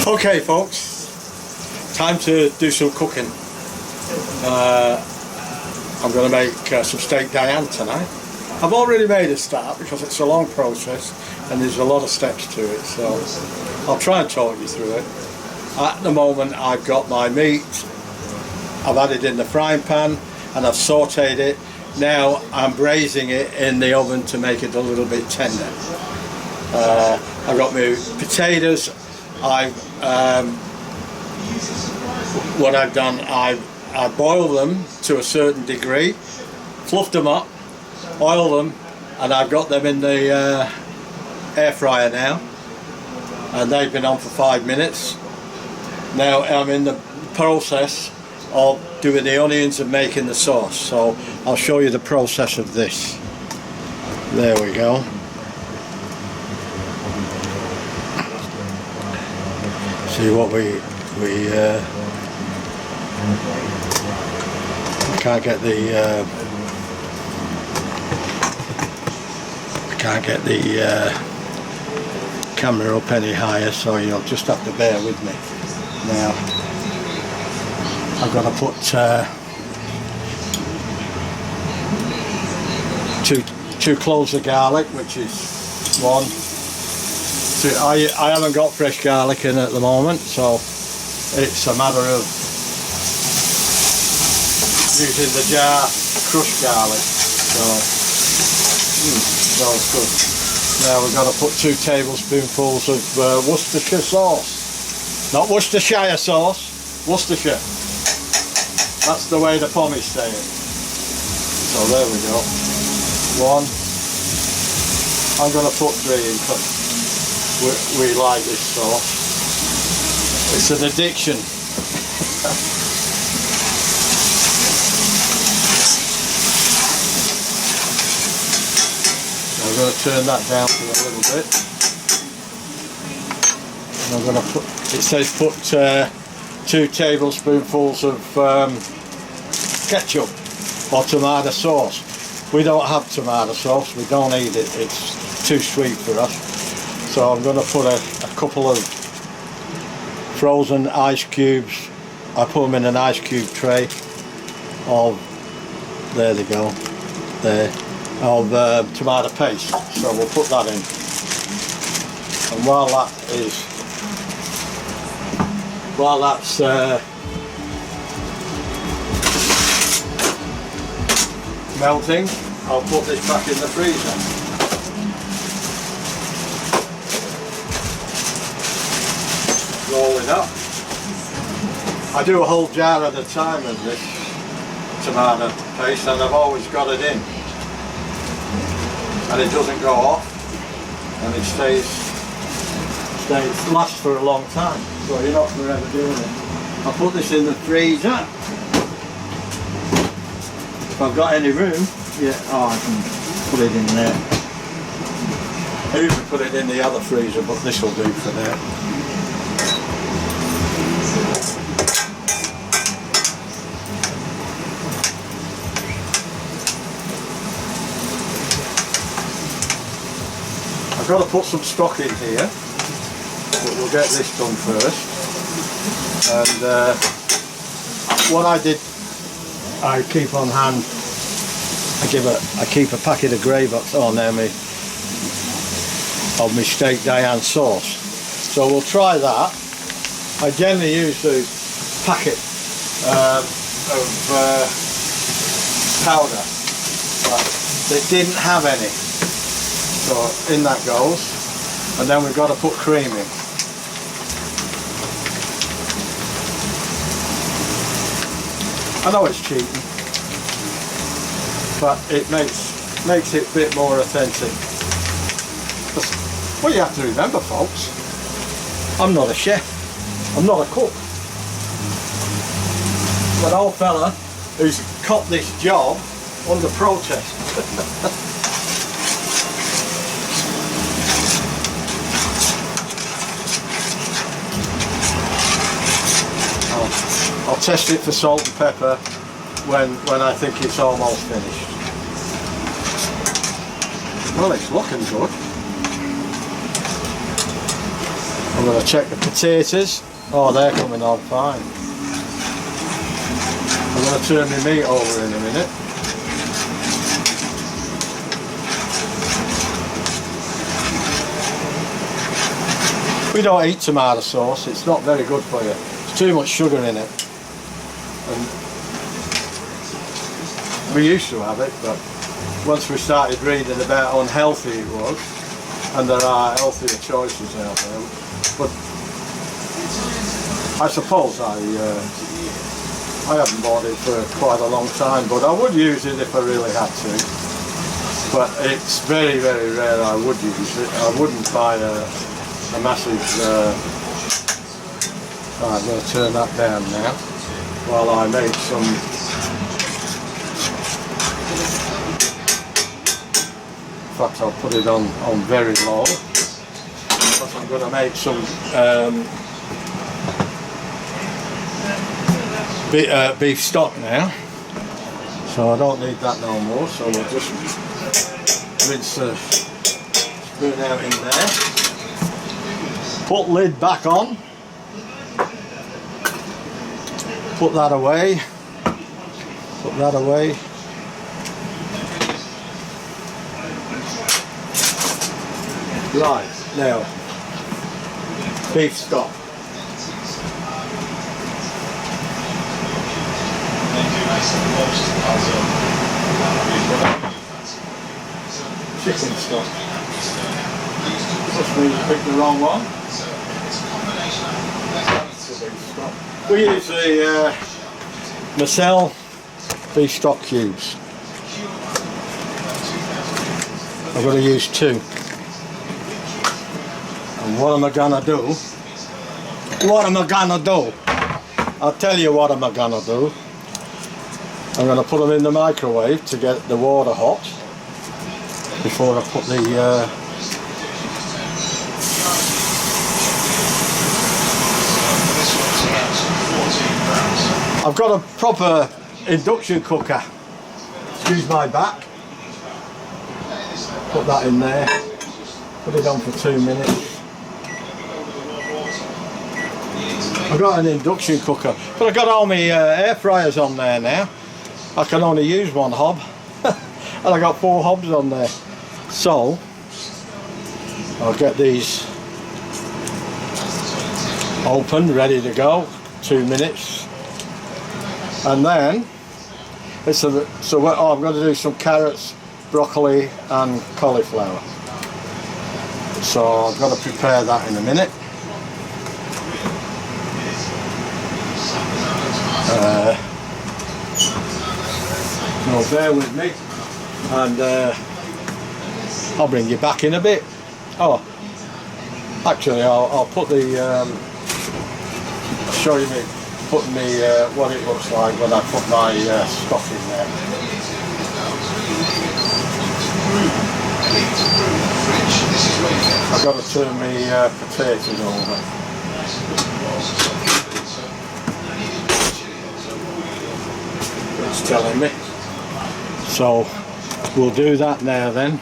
Okay folks, time to do some cooking. I'm going to make some steak Diane tonight. I've already made a start because it's a long process and there's a lot of steps to it, so I'll try and talk you through it. At the moment I've got my meat, I've had it in the frying pan and I've sauteed it. Now I'm braising it in the oven to make it a little bit tender. I've got my potatoes. What I've done, I boil them to a certain degree, fluffed them up, oil them, and I've got them in the air fryer now, and they've been on for 5 minutes. Now I'm in the process of doing the onions and making the sauce, so I'll show you the process of this. There we go. See what we can't get the camera up any higher, so you'll just have to bear with me. Now I've got to put two cloves of garlic, which is one. I haven't got fresh garlic in at the moment, so it's a matter of using the jar crushed garlic. So smells good. Now we've got to put 2 tablespoonfuls of Worcestershire sauce. Not Worcestershire sauce, Worcestershire. That's the way the Pommies say it. So there we go. 1. I'm going to put 3 in because we like this sauce. It's an addiction. I'm going to turn that down for a little bit. And I'm going to put, it says put 2 tablespoonfuls of ketchup or tomato sauce. We don't have tomato sauce, we don't eat it, it's too sweet for us. So I'm going to put a couple of frozen ice cubes. I put them in an ice cube tray of, there they go, there, of tomato paste. So we'll put that in. And while that's melting, I'll put this back in the freezer. Roll it up. I do a whole jar at a time of this tomato paste, and I've always got it in, and it doesn't go off, and it lasts for a long time, so you're not forever doing it. I'll put this in the freezer. If I've got any room, I can put it in there. I usually put it in the other freezer, but this will do for now. I've got to put some stock in here, but we'll get this done first. And what I did, I keep on hand. I keep a packet of Greybox on there of my steak Diane sauce. So we'll try that. I generally use the packet of powder, but they didn't have any. So in that goes, and then we've got to put cream in. I know it's cheating, but it makes it a bit more authentic. What you have to remember, folks, I'm not a chef, I'm not a cook. I'm an old fella who's copped this job under protest. I'll test it for salt and pepper when I think it's almost finished. Well, it's looking good. going to check the potatoes. Oh, they're coming on fine. I'm going to turn my meat over in a minute. We don't eat tomato sauce, it's not very good for you. There's too much sugar in it. And we used to have it, but once we started reading about how unhealthy it was, and there are healthier choices out there, but I suppose I haven't bought it for quite a long time, but I would use it if I really had to. But it's very, very rare I would use it. I wouldn't buy a massive... I'm going to turn that down now while I make some... In fact, I'll put it on very low, because I'm going to make some beef stock now, so I don't need that no more, so we'll just rinse the spoon out in there, put lid back on, put that away, right, now, beef stock. Chicken stock. Must be picked the wrong one. We use the Marcel beef stock cubes. I'm going to use 2. And what am I gonna do? I'll tell you what am I gonna do. I'm going to put them in the microwave to get the water hot before I put the I've got a proper induction cooker. Excuse my back. Put that in there. Put it on for 2 minutes. I've got an induction cooker, but I've got all my air fryers on there now. I can only use 1 hob and I got 4 hobs on there, so I'll get these open, ready to go. 2 minutes, and then I'm going to do some carrots, broccoli and cauliflower, so I've got to prepare that in a minute. So bear with me, and I'll bring you back in a bit. Oh, actually I'll put the show you putting what it looks like when I put my stock in there. I've got to turn my potatoes over. It's telling me. So we'll do that now then.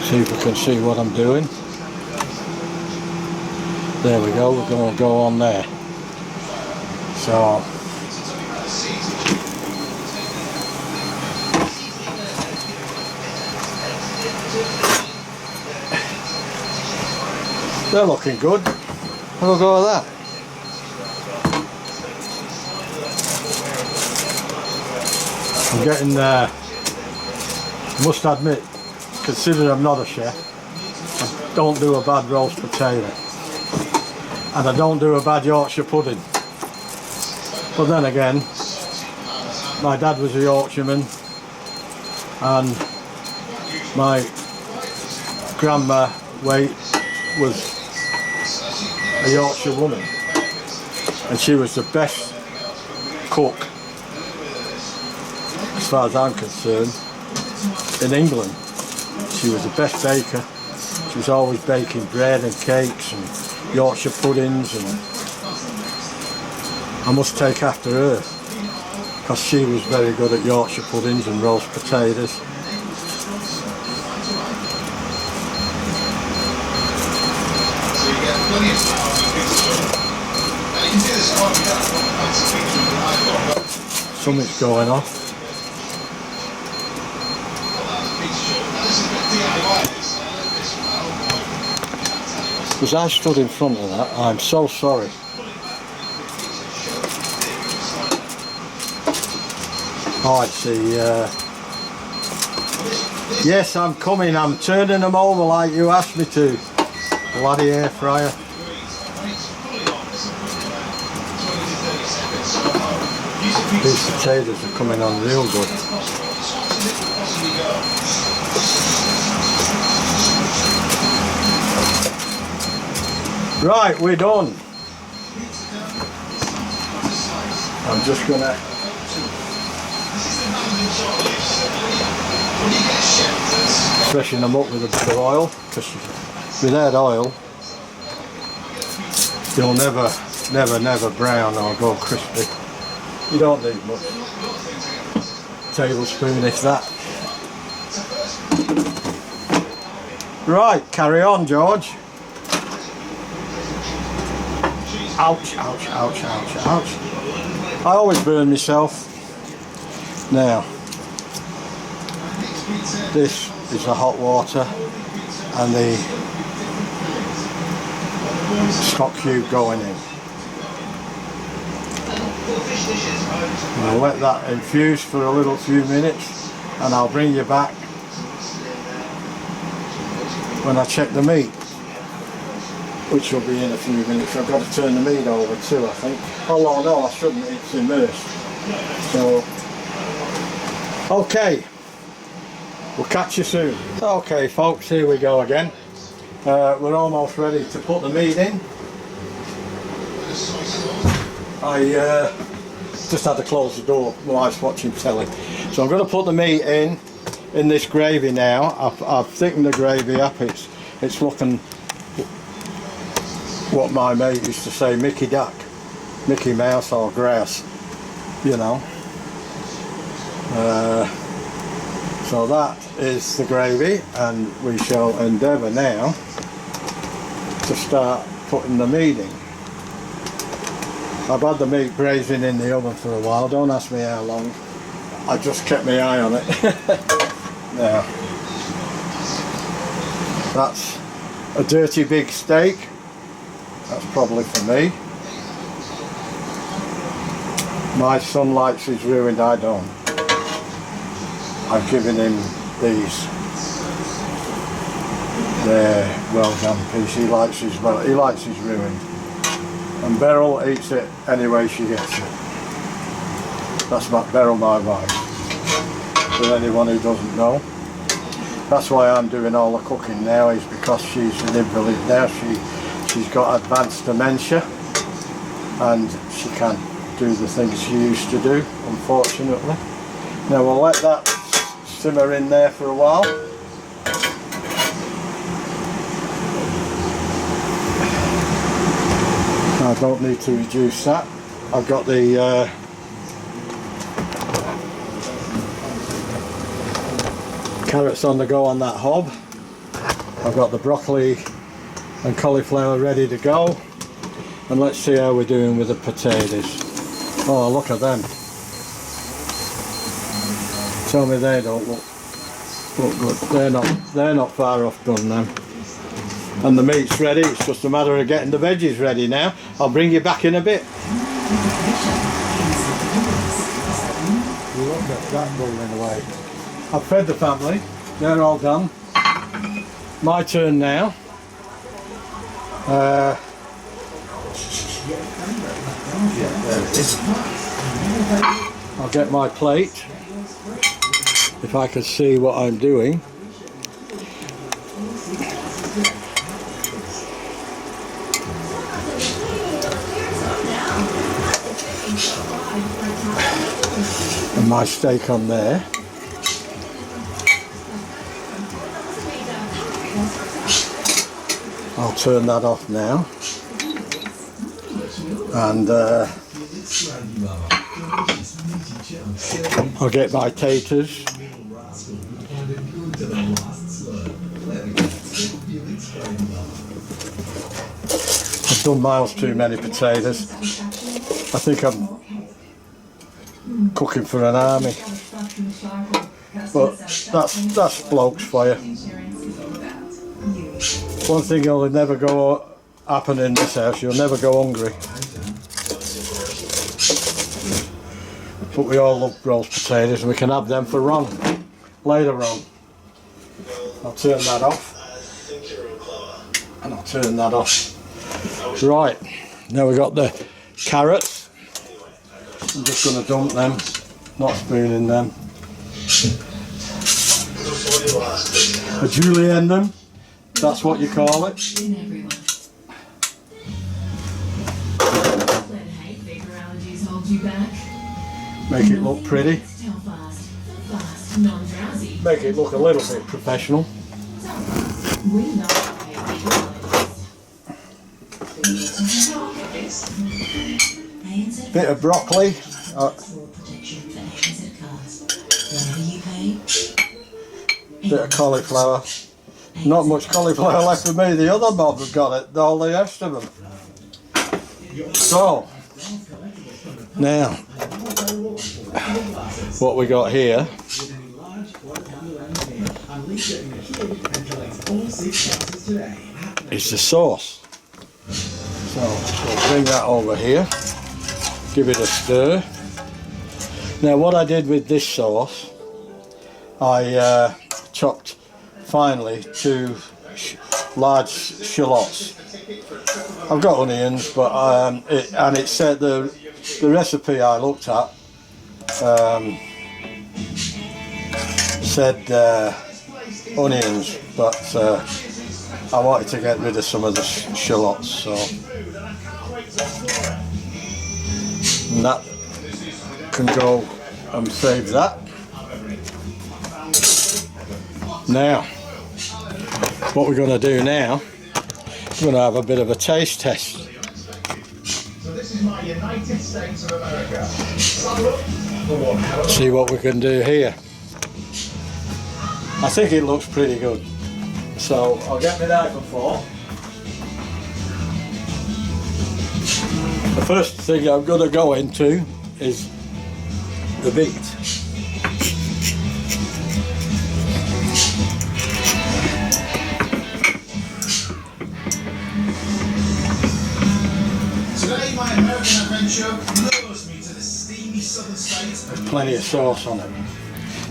See if we can see what I'm doing. There we go, we're going to go on there. So they're looking good. Have a go at that. I'm getting there. I must admit, considering I'm not a chef, I don't do a bad roast potato. And I don't do a bad Yorkshire pudding. But then again, my dad was a Yorkshireman and my grandma was a Yorkshire woman, and she was the best cook, as far as I'm concerned, in England. She was the best baker. She was always baking bread and cakes and Yorkshire puddings, and I must take after her because she was very good at Yorkshire puddings and roast potatoes. something's going off. Because I stood in front of that, I'm so sorry. Oh, I see. Yes, I'm coming. I'm turning them over like you asked me to. Bloody air fryer. These potatoes are coming on real good. Right, we're done. I'm just gonna freshen them up with a bit of oil, because without oil you'll never brown or go crispy. You don't need much. Tablespoon if that. Right, carry on, George. Ouch, ouch, ouch, ouch, ouch. I always burn myself. Now, this is the hot water and the stock cube going in. I'll let that infuse for a little few minutes and I'll bring you back when I check the meat, which will be in a few minutes. I've got to turn the meat over too, I think. Oh no, I shouldn't, it's immersed. So, okay, we'll catch you soon. Okay folks, here we go again. We're almost ready to put the meat in. I just had to close the door, my wife's watching telly. So I'm going to put the meat in this gravy now. I've thickened the gravy up, it's looking what my mate used to say, Mickey Duck, Mickey Mouse or grass, you know. So that is the gravy, and we shall endeavour now to start putting the meat in. I've had the meat braising in the oven for a while, don't ask me how long, I just kept my eye on it. Now, that's a dirty big steak, that's probably for me. My son likes his ruined, I don't. I've given him these. They're well done piece, he likes his ruined. And Beryl eats it any way she gets it. That's Beryl, my wife. For anyone who doesn't know. That's why I'm doing all the cooking now, is because she's an invalid now. She's got advanced dementia and she can't do the things she used to do, unfortunately. Now we'll let that simmer in there for a while. I don't need to reduce that. I've got the carrots on the go on that hob. I've got the broccoli and cauliflower ready to go. And let's see how we're doing with the potatoes. Oh, look at them. Tell me they don't look good. They're not far off done now. And the meat's ready, it's just a matter of getting the veggies ready now. I'll bring you back in a bit. Look at that bubbling away. I've fed the family, they're all done. My turn now. Yeah, there it is. I'll get my plate, if I can see what I'm doing. And my steak on there. I'll turn that off now. And I'll get my taters. I've done miles too many potatoes. I think I'm cooking for an army. But that's blokes for you. One thing will never go happen in this house, you'll never go hungry. But we all love roast potatoes and we can have them for Ron later on. I'll turn that off. And I'll turn that off. Right, now we've got the carrots. I'm just going to dump them, not spooning them. A julienne them, that's what you call it. Make it look pretty. Make it look a little bit professional. Bit of broccoli. Bit of cauliflower. Not much cauliflower left for me. The other mob have got it. All the rest of them. So now, what we got here is the sauce. So we'll bring that over here, give it a stir. Now what I did with this sauce, I chopped finely 2 large shallots. I've got onions, but it said the recipe I looked at said onions, but I wanted to get rid of some of the shallots, so and that can go and save that. Now, what we're going to do now, we're going to have a bit of a taste test. So this is my United States of America. See what we can do here. I think it looks pretty good. So I'll get my knife and fork. The first thing I'm going to go into is the meat. Today my American adventure lures me to the steamy southern states. There's plenty of sauce on it.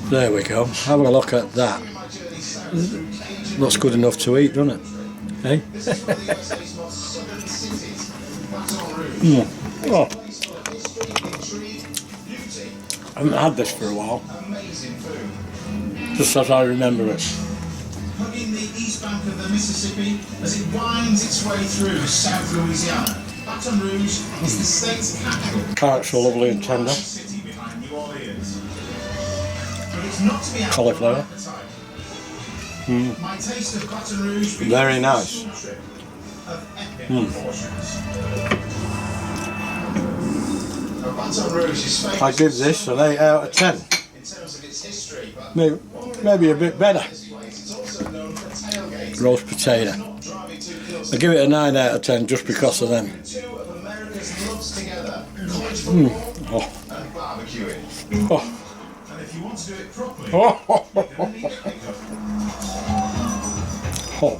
There we go. Have a look at that. Looks good enough to eat, doesn't it? Hey? Oh. I haven't had this for a while. Just as I remember it. Hugging the east bank of the Mississippi as it winds its way through South Louisiana. Baton Rouge is the state's capital. Carrots are lovely and tender. City behind New Orleans. But it's not to be Cauliflower. My taste of Baton Rouge Very nice. Of epic proportions. Baton Rouge is famous. I give this an 8 out of 10. In terms of its history, but Maybe a bit better. it's also known for tailgating. Roast potato. Not driving too close I give it a 9 out of 10 just because of them. Two of America's loves together, college football Oh. and barbecuing. Oh. And if you want to do it properly, Oh. you're going to need a pickup. Oh.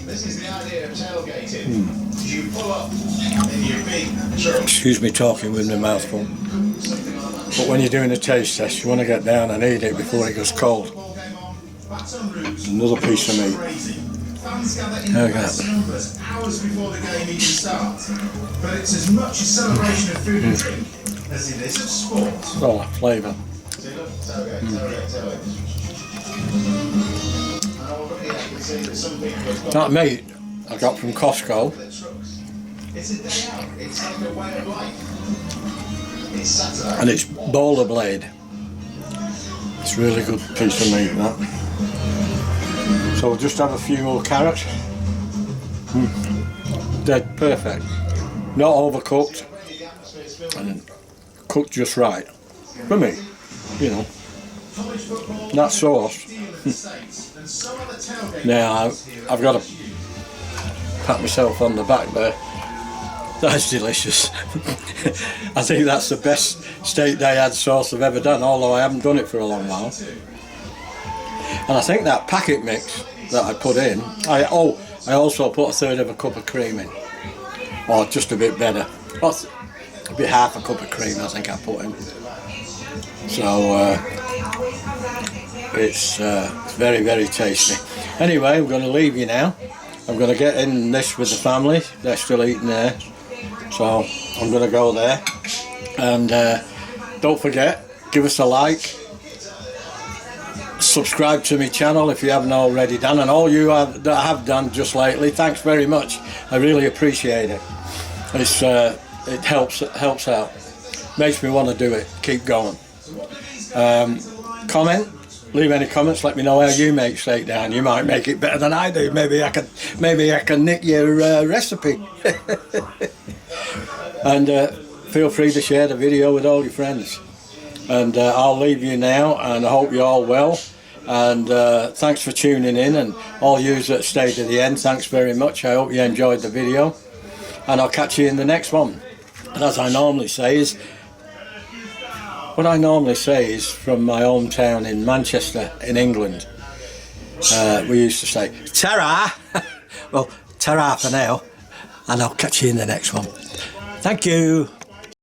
This is the idea of tailgating. You pull up in your big truck. Excuse me talking with my mouth full. But when you're doing a taste test, you want to get down and eat it before it goes cold. Another piece of meat. Fans gather in vast numbers hours before the game even starts. But it's as much a celebration of food and drink as it is of sport. Oh, flavour. That meat I got from Costco. It's a day out. It's like a way of life. It's Saturday. And it's boulder blade. It's a really good piece of meat, that. So we'll just have a few more carrots. Dead perfect. Not overcooked. And cooked just right. For me, you know. That sauce. Now I've got to pat myself on the back there. That's delicious. I think that's the best steak Diane sauce I've ever done, although I haven't done it for a long while. And I think that packet mix that I put in, I also put 1/3 of a cup of cream in, or just a bit better. Maybe half a cup of cream I think I put in. So it's very, very tasty. Anyway, I'm going to leave you now. I'm going to get in this with the family. They're still eating there. So I'm going to go there. And don't forget, give us a like. Subscribe to my channel if you haven't already done. And all you that have done just lately, thanks very much. I really appreciate it. It helps out. Makes me want to do it. Keep going. Comment. Leave any comments. Let me know how you make steak down. You might make it better than I do. Maybe I can nick your recipe. And feel free to share the video with all your friends. And I'll leave you now. And I hope you're all well. And thanks for tuning in. And all yous that stayed to the end, thanks very much. I hope you enjoyed the video. And I'll catch you in the next one. And as I normally say is, what I normally say is from my hometown in Manchester, in England. We used to say, ta-ra! Well, ta-ra for now, and I'll catch you in the next one. Thank you.